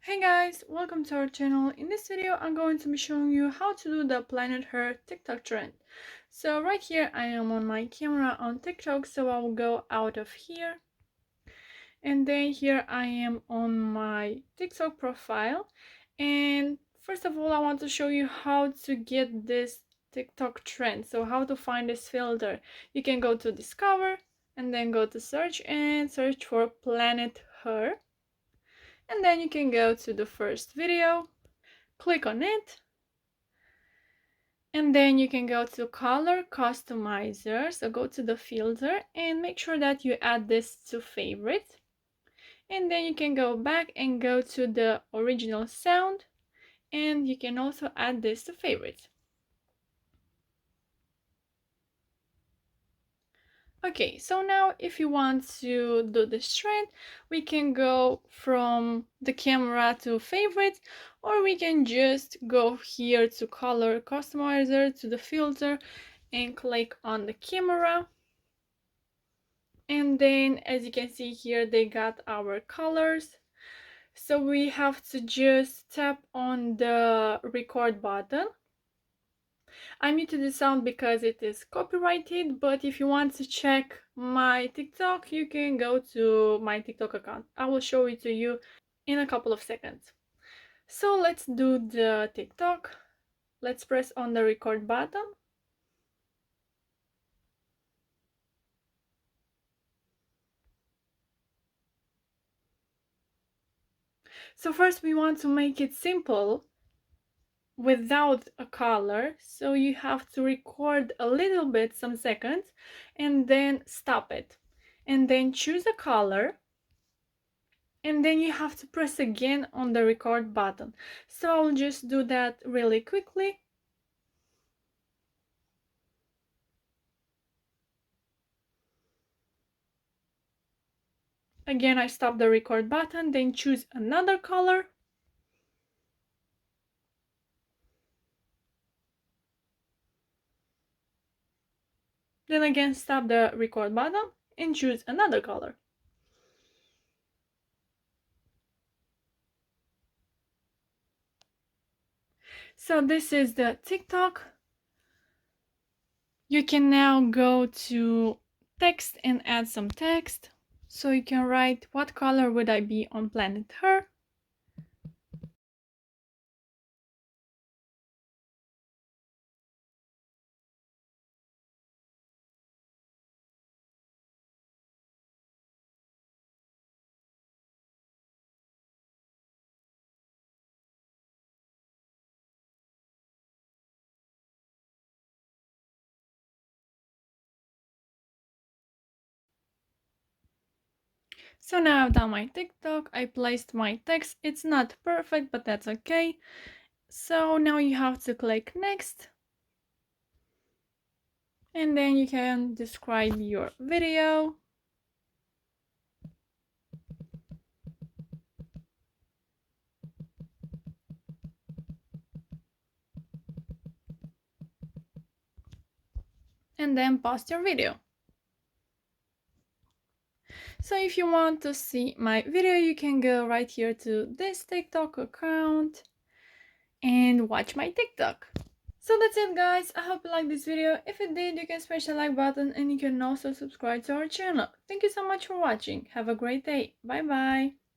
Hey guys, welcome to our channel. In this video, I'm going to be showing you how to do the Planet Her TikTok trend. So right here, I am on my camera on TikTok, so I will go out of here. And then here I am on my TikTok profile. And first of all, I want to show you how to get this TikTok trend. So how to find this filter. You can go to Discover and then go to search and search for Planet Her. And then you can go to the first video, click on it, and then you can go to color customizer. So go to the filter and make sure that you add this to favorite, and then you can go back and go to the original sound, and you can also add this to favorite. Okay, so now if you want to do this trend, we can go from the camera to favorite, or we can just go here to color customizer to the filter and click on the camera. And then as you can see here, they got our colors. So we have to just tap on the record button. I muted the sound because it is copyrighted, but if you want to check my TikTok, you can go to my TikTok account. I will show it to you in a couple of seconds. So let's do the TikTok. Let's press on the record button. So first we want to make it simple without a color, so you have to record a little bit, some seconds, and then stop it, and then choose a color, and then you have to press again on the record button. So I'll just do that really quickly. Again, I stop the record button, then choose another color. Then again, stop the record button and choose another color. So this is the TikTok. You can now go to text and add some text. So you can write, what color would I be on Planet Her? So now I've done my TikTok, I placed my text. It's not perfect, but that's okay. So now you have to click next. And then you can describe your video. And then post your video. So if you want to see my video, you can go right here to this TikTok account and watch my TikTok. So that's it guys, I hope you liked this video. If you did, you can smash the like button and you can also subscribe to our channel. Thank you so much for watching. Have a great day. Bye bye.